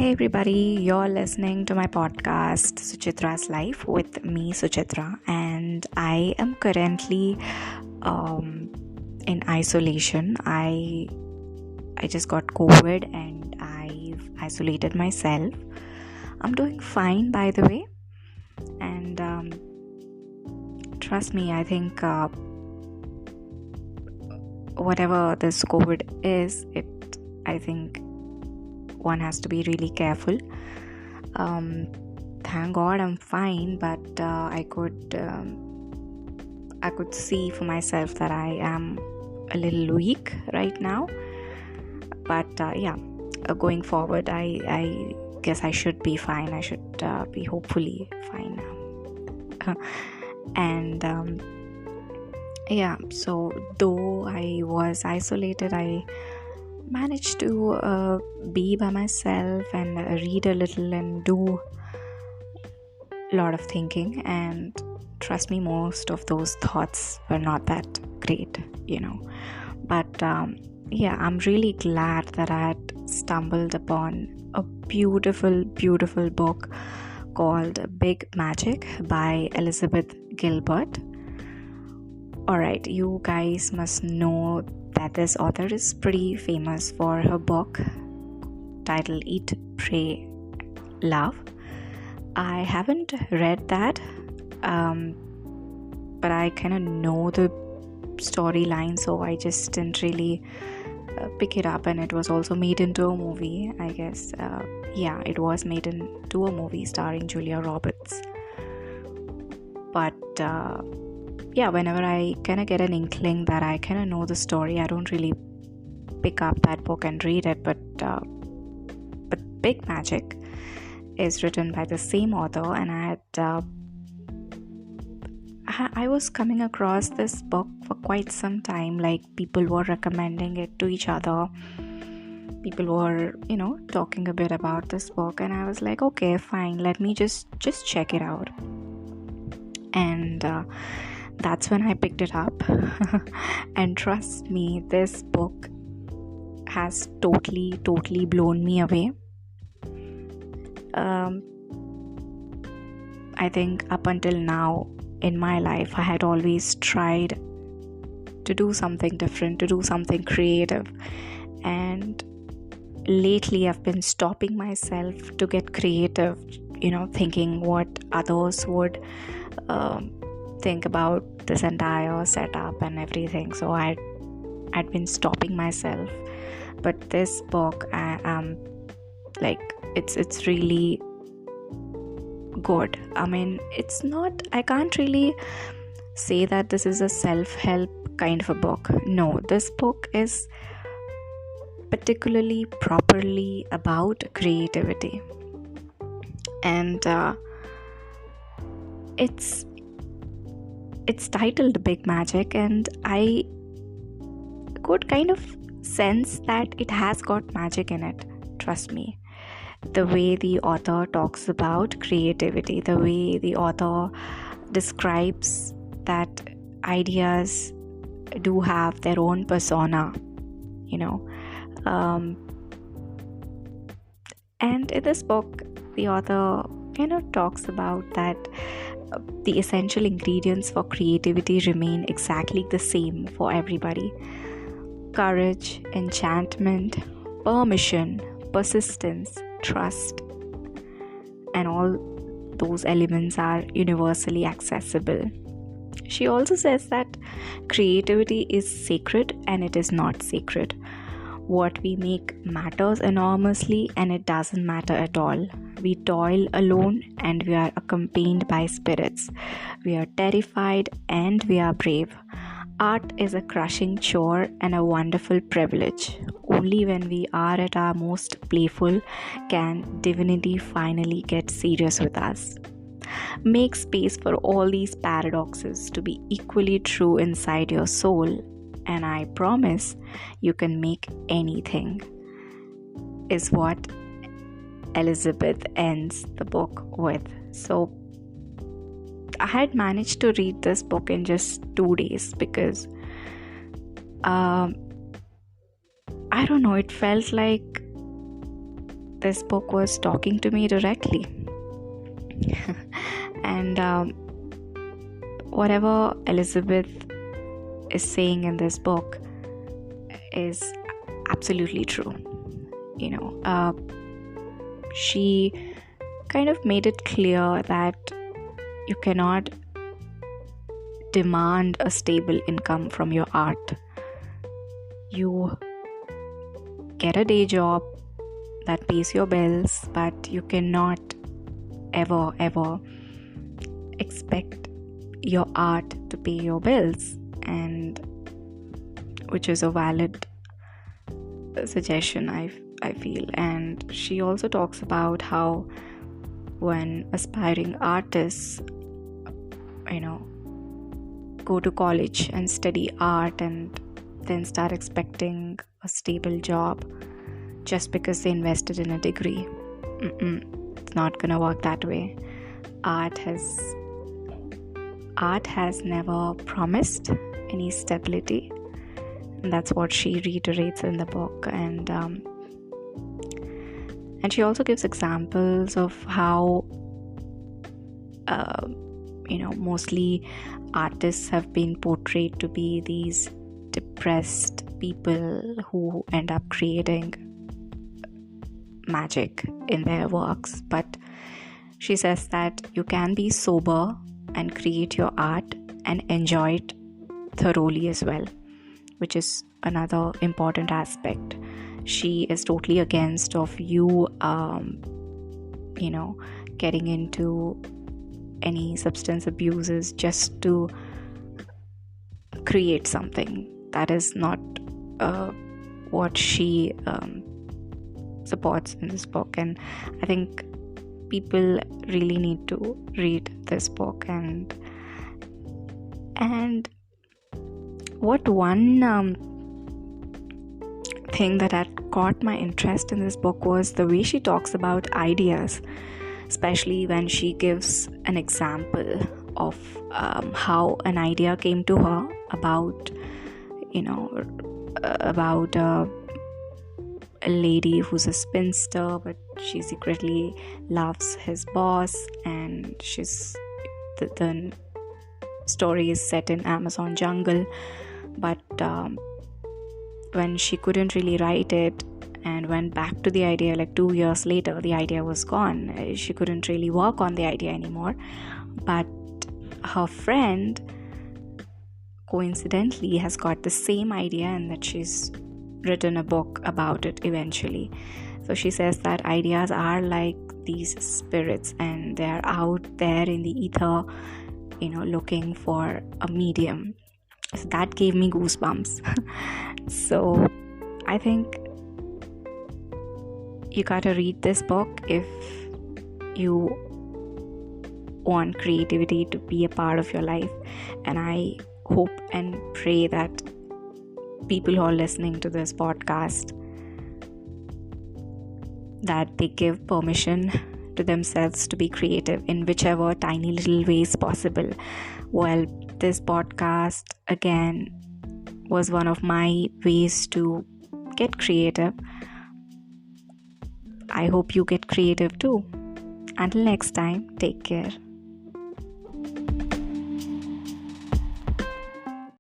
Hey everybody, you're listening to my podcast Suchitra's Life with me Suchitra, and I am currently in isolation. I just got COVID and I've isolated myself. I'm doing fine, by the way, and trust me, I think whatever this COVID is, I think one has to be really careful. Thank God I'm fine, but I could see for myself that I am a little weak right now. But going forward, I guess I should be fine. I should be hopefully fine now. And so though I was isolated, I managed to be by myself and read a little and do a lot of thinking, and trust me, most of those thoughts were not that great, but I'm really glad that I had stumbled upon a beautiful book called Big Magic by Elizabeth Gilbert. Alright, you guys must know that this author is pretty famous for her book titled Eat, Pray, Love. I haven't read that, but I kind of know the storyline, so I just didn't really pick it up. And it was also made into a movie, I guess. It was made into a movie starring Julia Roberts. But whenever I kind of get an inkling that I kind of know the story, I don't really pick up that book and read it. But Big Magic is written by the same author, and I was coming across this book for quite some time. Like, people were recommending it to each other. People were, talking a bit about this book, and I was like, okay, fine, let me just check it out. And that's when I picked it up. And trust me, this book has totally blown me away. I think up until now in my life, I had always tried to do something different, to do something creative. And lately I've been stopping myself to get creative, thinking what others would think about this entire setup and everything. So I'd been stopping myself. But this book, it's really good. I mean, I can't really say that this is a self-help kind of a book. No, this book is particularly properly about creativity. And it's titled Big Magic, and I could kind of sense that it has got magic in it. Trust me. The way the author talks about creativity, the way the author describes that ideas do have their own persona, and in this book, the author talks about that the essential ingredients for creativity remain exactly the same for everybody. Courage, enchantment, permission, persistence, trust, and all those elements are universally accessible. She also says that creativity is sacred and it is not sacred. What we make matters enormously, and it doesn't matter at all. We toil alone and we are accompanied by spirits. We are terrified and we are brave. Art is a crushing chore and a wonderful privilege. Only when we are at our most playful can divinity finally get serious with us. Make space for all these paradoxes to be equally true inside your soul, and I promise you can make anything, is what Elizabeth ends the book with. So I had managed to read this book in just 2 days because I don't know, it felt like this book was talking to me directly. And whatever Elizabeth is saying in this book is absolutely true. She kind of made it clear that you cannot demand a stable income from your art. You get a day job that pays your bills, but you cannot ever expect your art to pay your bills, and which is a valid suggestion, I feel. And she also talks about how when aspiring artists go to college and study art and then start expecting a stable job just because they invested in a degree, it's not gonna work that way. Art has never promised any stability, and that's what she reiterates in the book. And she also gives examples of how mostly artists have been portrayed to be these depressed people who end up creating magic in their works. But she says that you can be sober and create your art and enjoy it thoroughly as well, which is another important aspect. She is totally against of you getting into any substance abuses just to create something. That is not what she supports in this book. And I think people really need to read this book. And what one thing that had caught my interest in this book was the way she talks about ideas, especially when she gives an example of how an idea came to her about a lady who's a spinster, but she secretly loves his boss, and the story is set in Amazon jungle. But when she couldn't really write it and went back to the idea, like 2 years later, the idea was gone. She couldn't really work on the idea anymore. But her friend coincidentally has got the same idea, and that she's written a book about it eventually. So she says that ideas are like these spirits, and they're out there in the ether, looking for a medium. So that gave me goosebumps. So I think you gotta read this book if you want creativity to be a part of your life. And I hope and pray that people who are listening to this podcast, that they give permission to themselves to be creative in whichever tiny little ways possible. Well, this podcast again was one of my ways to get creative. I hope you get creative too. Until next time, take care.